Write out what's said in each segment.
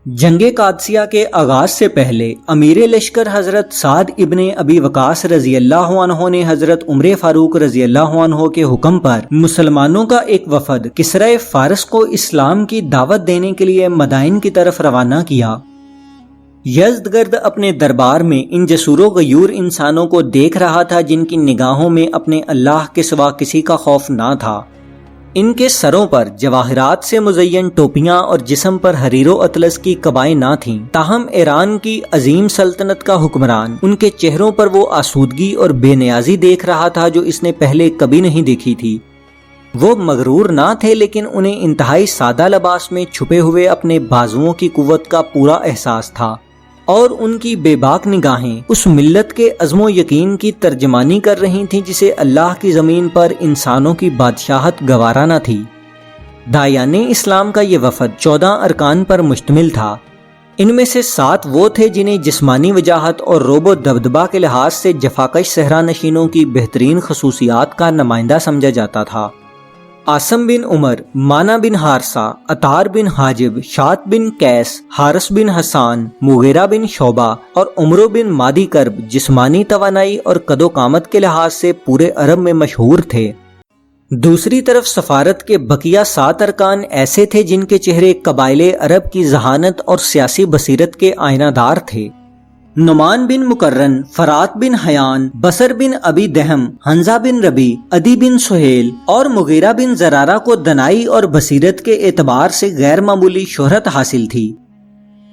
جنگ قادسیہ کے آغاز سے پہلے امیر لشکر حضرت سعد ابن ابی وقاص رضی اللہ عنہ نے حضرت عمر فاروق رضی اللہ عنہ کے حکم پر مسلمانوں کا ایک وفد کسرا فارس کو اسلام کی دعوت دینے کے لیے مدائن کی طرف روانہ کیا۔ یزدگرد اپنے دربار میں ان جسور و غیور انسانوں کو دیکھ رہا تھا جن کی نگاہوں میں اپنے اللہ کے سوا کسی کا خوف نہ تھا۔ ان کے سروں پر جواہرات سے مزین ٹوپیاں اور جسم پر حریر و اطلس کی قبائیں نہ تھیں، تاہم ایران کی عظیم سلطنت کا حکمران ان کے چہروں پر وہ آسودگی اور بے نیازی دیکھ رہا تھا جو اس نے پہلے کبھی نہیں دیکھی تھی۔ وہ مغرور نہ تھے، لیکن انہیں انتہائی سادہ لباس میں چھپے ہوئے اپنے بازوؤں کی قوت کا پورا احساس تھا، اور ان کی بے باک نگاہیں اس ملت کے عزم و یقین کی ترجمانی کر رہی تھیں جسے اللہ کی زمین پر انسانوں کی بادشاہت گوارا نہ تھی۔ داعیان اسلام کا یہ وفد 14 ارکان پر مشتمل تھا۔ ان میں سے 7 وہ تھے جنہیں جسمانی وجاہت اور روب و دبدبا کے لحاظ سے جفاکش صحرا نشینوں کی بہترین خصوصیات کا نمائندہ سمجھا جاتا تھا۔ عاصم بن عمر، مانا بن حارثہ، عطار بن حاجب، شات بن قیس، حارث بن حسان، مغیرہ بن شعبہ اور عمرو بن مادی کرب جسمانی توانائی اور قد و قامت کے لحاظ سے پورے عرب میں مشہور تھے۔ دوسری طرف سفارت کے بقیہ 7 ارکان ایسے تھے جن کے چہرے قبائل عرب کی ذہانت اور سیاسی بصیرت کے آئینہ دار تھے۔ نعمان بن مقرن، فرات بن حیان، بصر بن ابی دہم، حنزہ بن ربی، عدی بن سہیل اور مغیرہ بن زرارہ کو دنائی اور بصیرت کے اعتبار سے غیر معمولی شہرت حاصل تھی۔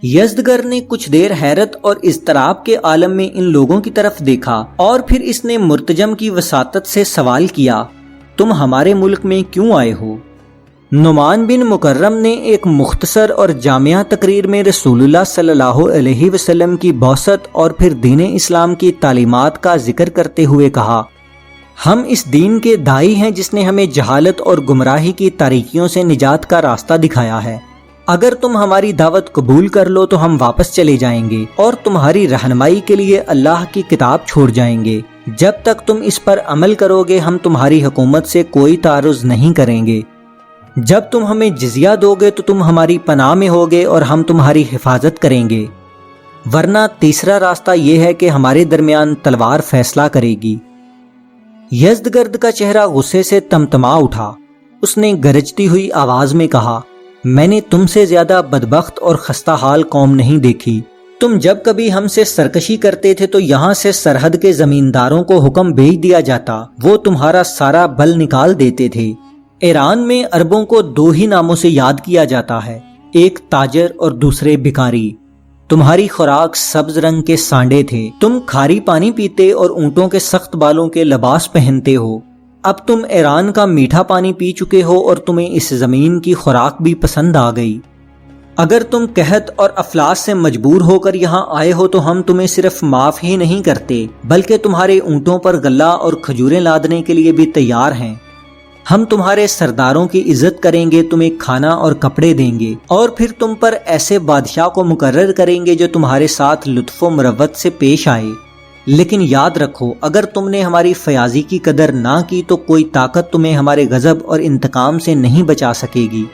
یزدگر نے کچھ دیر حیرت اور اضطراب کے عالم میں ان لوگوں کی طرف دیکھا اور پھر اس نے مرتجم کی وساطت سے سوال کیا، تم ہمارے ملک میں کیوں آئے ہو؟ نعمان بن مکرم نے ایک مختصر اور جامعہ تقریر میں رسول اللہ صلی اللہ علیہ وسلم کی بعثت اور پھر دین اسلام کی تعلیمات کا ذکر کرتے ہوئے کہا، ہم اس دین کے داعی ہیں جس نے ہمیں جہالت اور گمراہی کی تاریکیوں سے نجات کا راستہ دکھایا ہے۔ اگر تم ہماری دعوت قبول کر لو تو ہم واپس چلے جائیں گے اور تمہاری رہنمائی کے لیے اللہ کی کتاب چھوڑ جائیں گے۔ جب تک تم اس پر عمل کرو گے ہم تمہاری حکومت سے کوئی تعارض نہیں کریں گے۔ جب تم ہمیں جزیہ دو گے تو تم ہماری پناہ میں ہوگے اور ہم تمہاری حفاظت کریں گے، ورنہ تیسرا راستہ یہ ہے کہ ہمارے درمیان تلوار فیصلہ کرے گی۔ یزدگرد کا چہرہ غصے سے تمتما اٹھا۔ اس نے گرجتی ہوئی آواز میں کہا، میں نے تم سے زیادہ بدبخت اور خستہ حال قوم نہیں دیکھی۔ تم جب کبھی ہم سے سرکشی کرتے تھے تو یہاں سے سرحد کے زمینداروں کو حکم بھیج دیا جاتا، وہ تمہارا سارا بل نکال دیتے تھے۔ ایران میں عربوں کو 2 ہی ناموں سے یاد کیا جاتا ہے، ایک تاجر اور دوسرے بھکاری۔ تمہاری خوراک سبز رنگ کے سانڈے تھے، تم کھاری پانی پیتے اور اونٹوں کے سخت بالوں کے لباس پہنتے ہو۔ اب تم ایران کا میٹھا پانی پی چکے ہو اور تمہیں اس زمین کی خوراک بھی پسند آ گئی۔ اگر تم قحط اور افلاس سے مجبور ہو کر یہاں آئے ہو تو ہم تمہیں صرف معاف ہی نہیں کرتے بلکہ تمہارے اونٹوں پر غلہ اور کھجوریں لادنے کے لیے بھی تیار ہیں۔ ہم تمہارے سرداروں کی عزت کریں گے، تمہیں کھانا اور کپڑے دیں گے اور پھر تم پر ایسے بادشاہ کو مقرر کریں گے جو تمہارے ساتھ لطف و مروت سے پیش آئے۔ لیکن یاد رکھو، اگر تم نے ہماری فیاضی کی قدر نہ کی تو کوئی طاقت تمہیں ہمارے غضب اور انتقام سے نہیں بچا سکے گی۔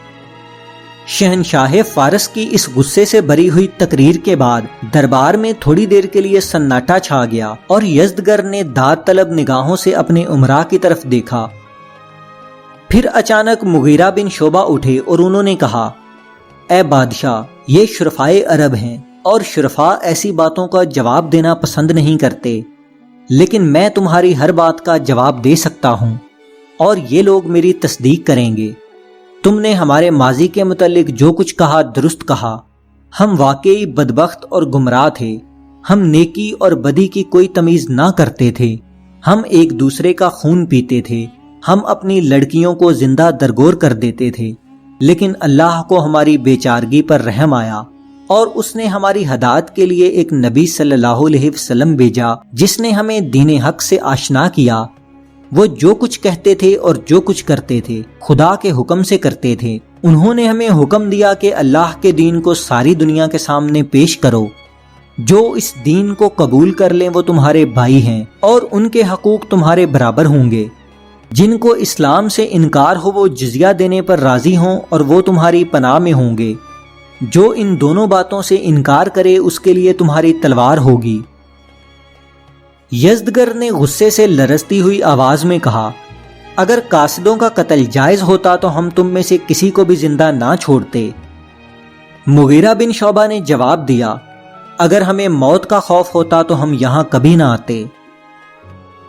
شہنشاہ فارس کی اس غصے سے بھری ہوئی تقریر کے بعد دربار میں تھوڑی دیر کے لیے سناٹا چھا گیا اور یزدگر نے داد طلب نگاہوں سے اپنے امراء کی طرف دیکھا۔ پھر اچانک مغیرہ بن شعبہ اٹھے اور انہوں نے کہا، اے بادشاہ، یہ شرفائے عرب ہیں اور شرفاء ایسی باتوں کا جواب دینا پسند نہیں کرتے، لیکن میں تمہاری ہر بات کا جواب دے سکتا ہوں اور یہ لوگ میری تصدیق کریں گے۔ تم نے ہمارے ماضی کے متعلق جو کچھ کہا درست کہا۔ ہم واقعی بدبخت اور گمراہ تھے، ہم نیکی اور بدی کی کوئی تمیز نہ کرتے تھے، ہم ایک دوسرے کا خون پیتے تھے، ہم اپنی لڑکیوں کو زندہ درگور کر دیتے تھے، لیکن اللہ کو ہماری بیچارگی پر رحم آیا اور اس نے ہماری ہدایت کے لیے ایک نبی صلی اللہ علیہ وسلم بھیجا جس نے ہمیں دین حق سے آشنا کیا۔ وہ جو کچھ کہتے تھے اور جو کچھ کرتے تھے خدا کے حکم سے کرتے تھے۔ انہوں نے ہمیں حکم دیا کہ اللہ کے دین کو ساری دنیا کے سامنے پیش کرو۔ جو اس دین کو قبول کر لیں وہ تمہارے بھائی ہیں اور ان کے حقوق تمہارے برابر ہوں گے۔ جن کو اسلام سے انکار ہو وہ جزیہ دینے پر راضی ہوں اور وہ تمہاری پناہ میں ہوں گے۔ जो इन दोनों बातों से इनकार करे उसके लिए तुम्हारी तलवार होगी। यज़दगर्द ने गुस्से से लरजती हुई आवाज में कहा, अगर कासिदों का कत्ल जायज होता तो हम तुम में से किसी को भी जिंदा ना छोड़ते। मुगीरा बिन शोबा ने जवाब दिया, अगर हमें मौत का खौफ होता तो हम यहां कभी ना आते।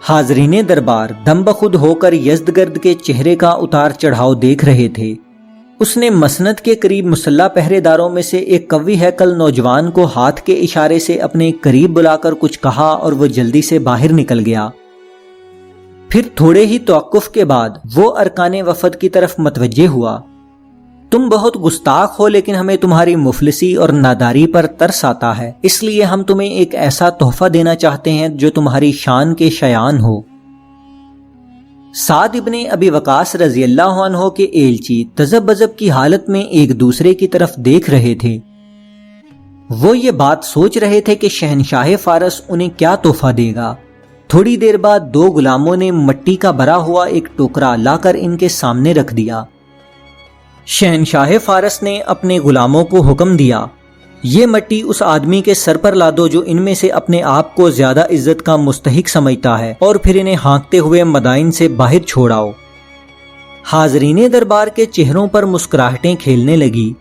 हाजरीने दरबार दम बखुद होकर यज़दगर्द के चेहरे का उतार चढ़ाव देख रहे थे। उसने मसनद के करीब मुसल्ला पहरेदारों में से एक कवी हैकल नौजवान को हाथ के इशारे से अपने करीब बुलाकर कुछ कहा और वो जल्दी से बाहर निकल गया। फिर थोड़े ही तवक्कुफ के बाद वो अरकाने वफद की तरफ मतवज्जे हुआ। तुम बहुत गुस्ताख हो, लेकिन हमें तुम्हारी मुफलिसी और नादारी पर तरस आता है, इसलिए हम तुम्हें एक ऐसा तोहफा देना चाहते हैं जो तुम्हारी शान के शयान हो। साद इब्ने अबी वकास रज़ियल्लाहु अन्हु के एलची तज़ब बज़ब की हालत में एक दूसरे की तरफ देख रहे थे। वो ये बात सोच रहे थे कि शहनशाह फारस उन्हें क्या तोहफा देगा। थोड़ी देर बाद दो गुलामों ने मिट्टी का भरा हुआ एक टोकरा लाकर इनके सामने रख दिया। शहनशाह फारस ने अपने गुलामों को हुक्म दिया, ये मिट्टी उस आदमी के सर पर ला दो जो इनमें से अपने आप को ज्यादा इज्जत का मुस्तहिक समझता है, और फिर इन्हें हाँकते हुए मदाइन से बाहर छोड़ाओ। हाजरीने दरबार के चेहरों पर मुस्कुराहटें खेलने लगी।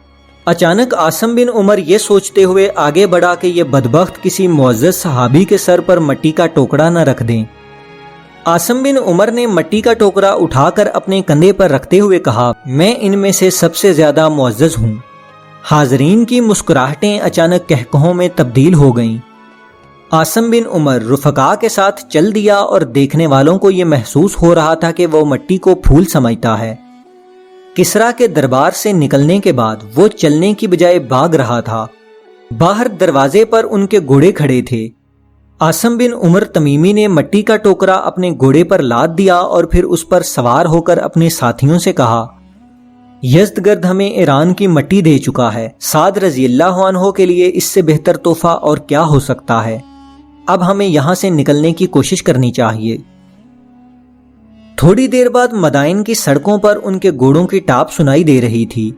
अचानक आसिम बिन उमर ये सोचते हुए आगे बढ़ा कि ये बदबख्त किसी मुअज़्ज़ज़ सहाबी के सर पर मिट्टी का टोकरा न रख दें। आसिम बिन उमर ने मिट्टी का टोकरा उठाकर अपने कंधे पर रखते हुए कहा, मैं इनमें से सबसे ज्यादा मुअज़्ज़ज़ हूँ। हाजरीन की मुस्कुराहटें अचानक कहकहों में तब्दील हो गईं। आसिम बिन उमर रुफका के साथ चल दिया और देखने वालों को यह महसूस हो रहा था कि वो मिट्टी को फूल समझता है। किसरा के दरबार से निकलने के बाद वो चलने की बजाय भाग रहा था। बाहर दरवाजे पर उनके घोड़े खड़े थे। आसिम बिन उमर तमीमी ने मिट्टी का टोकरा अपने घोड़े पर लाद दिया और फिर उस पर सवार होकर अपने साथियों से कहा, यज़दगर्द हमें ईरान की मिट्टी दे चुका है। साद रज़ियल्लाहु अन्हु के लिए इससे बेहतर तोहफा और क्या हो सकता है। अब हमें यहां से निकलने की कोशिश करनी चाहिए। थोड़ी देर बाद मदाइन की सड़कों पर उनके घोड़ों की टाप सुनाई दे रही थी।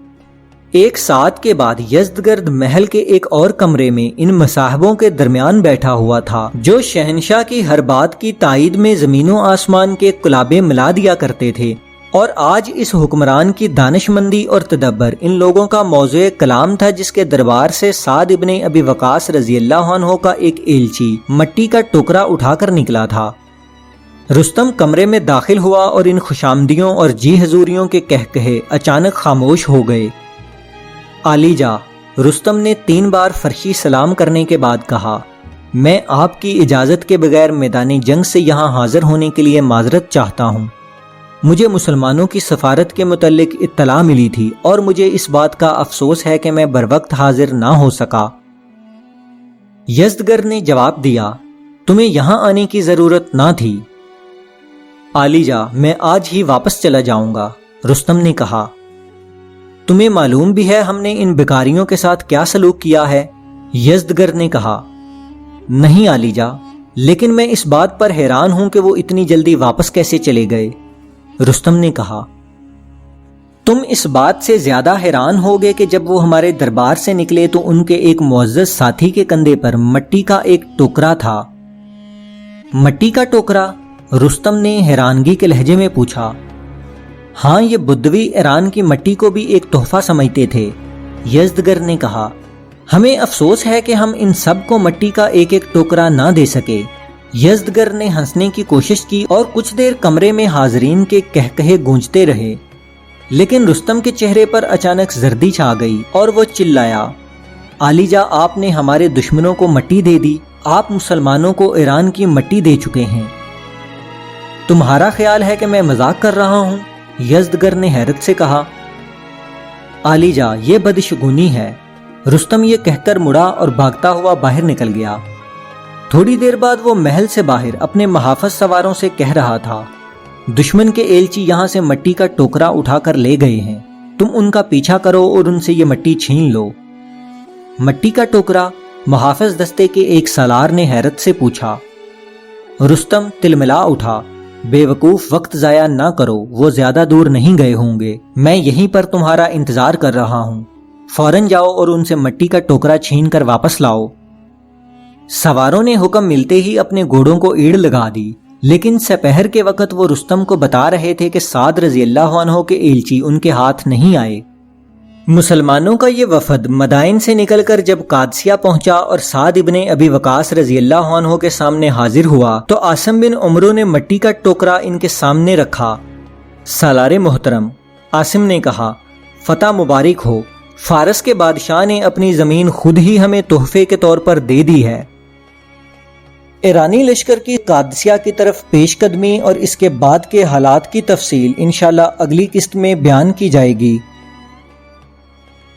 एक साथ के बाद यज़दगर्द महल के एक और कमरे में इन मसाहबों के दरमियान बैठा हुआ था, जो शहनशाह की हर बात की तायीद में जमीनों आसमान के कुलाबे मिला दिया करते थे। और आज इस हुक्मरान की दानिशमंदी और तदब्बर इन लोगों का मौज़ूए कलाम था, जिसके दरबार से साद इब्ने अबी वकास रज़ियल्लाहु अन्हु का एक एलची मिट्टी का टोकरा उठाकर निकला था। रुस्तम कमरे में दाखिल हुआ और इन खुशामदियों और जी हजूरियों के कहकहे अचानक खामोश हो गए। आलीजा, रुस्तम ने 3 बार फर्शी सलाम करने के बाद कहा, मैं आपकी इजाज़त के बगैर मैदानी जंग से यहाँ हाजिर होने के लिए माजरत चाहता हूँ। मुझे मुसलमानों की सफारत के मुतल्लिक इत्तला मिली थी और मुझे इस बात का अफसोस है कि मैं बरवक्त हाजिर ना हो सका। यज़दगर्द ने जवाब दिया, तुम्हें यहाँ आने की जरूरत ना थी। आलीजा, मैं आज ही वापस चला जाऊंगा, रुस्तम ने कहा। तुम्हें मालूम भी है हमने इन बेकारियों के साथ क्या सलूक किया है? यज़दगर्द ने कहा। नहीं आलीजा, लेकिन मैं इस बात पर हैरान हूं कि वो इतनी जल्दी वापस कैसे चले गए। रुस्तम ने कहा, तुम इस बात से ज्यादा हैरान होगे कि जब वो हमारे दरबार से निकले तो उनके एक मुअज़्ज़ज़ साथी के कंधे पर मिट्टी का एक टोकरा था। मिट्टी का टोकरा? रुस्तम ने हैरानगी के लहजे में पूछा। हाँ, ये बुद्वी ईरान की मिट्टी को भी एक तोहफा समझते थे, यज़दगर्द ने कहा। हमें अफसोस है कि हम इन सब को मिट्टी का एक एक टोकरा ना दे सके। यज़दगर्द ने हंसने की कोशिश की और कुछ देर कमरे में हाजरीन के कहकहे गूंजते रहे, लेकिन रुस्तम के चेहरे पर अचानक जर्दी छा गई और वो चिल्लाया, आलीजा, आपने हमारे दुश्मनों को मिट्टी दे दी। आप मुसलमानों को ईरान की मिट्टी दे चुके हैं। तुम्हारा ख्याल है कि मैं मजाक कर रहा हूँ? यज़दगर्द ने हैरत से कहा। आलीजा, ये बदशगुनी है। रुस्तम ये कहकर मुड़ा और भागता हुआ बाहर निकल गया। थोड़ी देर बाद वो महल से बाहर अपने महाफज सवारों से कह रहा था, दुश्मन के एलची यहाँ से मिट्टी का टोकरा उठाकर ले गए हैं, तुम उनका पीछा करो और उनसे ये मिट्टी छीन लो। मिट्टी का टोकरा? मुहाफिज दस्ते के एक सालार ने हैरत से पूछा। रुस्तम तिलमिला उठा, बेवकूफ, वक्त जाया ना करो, वो ज्यादा दूर नहीं गए होंगे, मैं यहीं पर तुम्हारा इंतजार कर रहा हूँ। फौरन जाओ और उनसे मट्टी का टोकरा छीन कर वापस लाओ। सवारों ने हुक्म मिलते ही अपने घोड़ों को ईड़ लगा दी, लेकिन सपहर के वक्त वो रुस्तम को बता रहे थे कि साद रजी अल्लाह अन्हु के एलची उनके हाथ नहीं आए। मुसलमानों का ये वफद मदाइन से निकलकर जब कादसिया पहुंचा और साद इब्ने अबी वकास रजी अल्लाह अन्हु के सामने हाजिर हुआ तो आसिम बिन उमरो ने मट्टी का टोकरा इनके सामने रखा। सालारे मोहतरम, आसिम ने कहा, फतह मुबारक हो, फारस के बादशाह ने अपनी ज़मीन खुद ही हमें तोहफे के तौर पर दे दी है। ईरानी लश्कर की कादसिया की तरफ पेशकदमी और इसके बाद के हालात की तफसील इंशाअल्लाह अगली किस्त में बयान की जाएगी।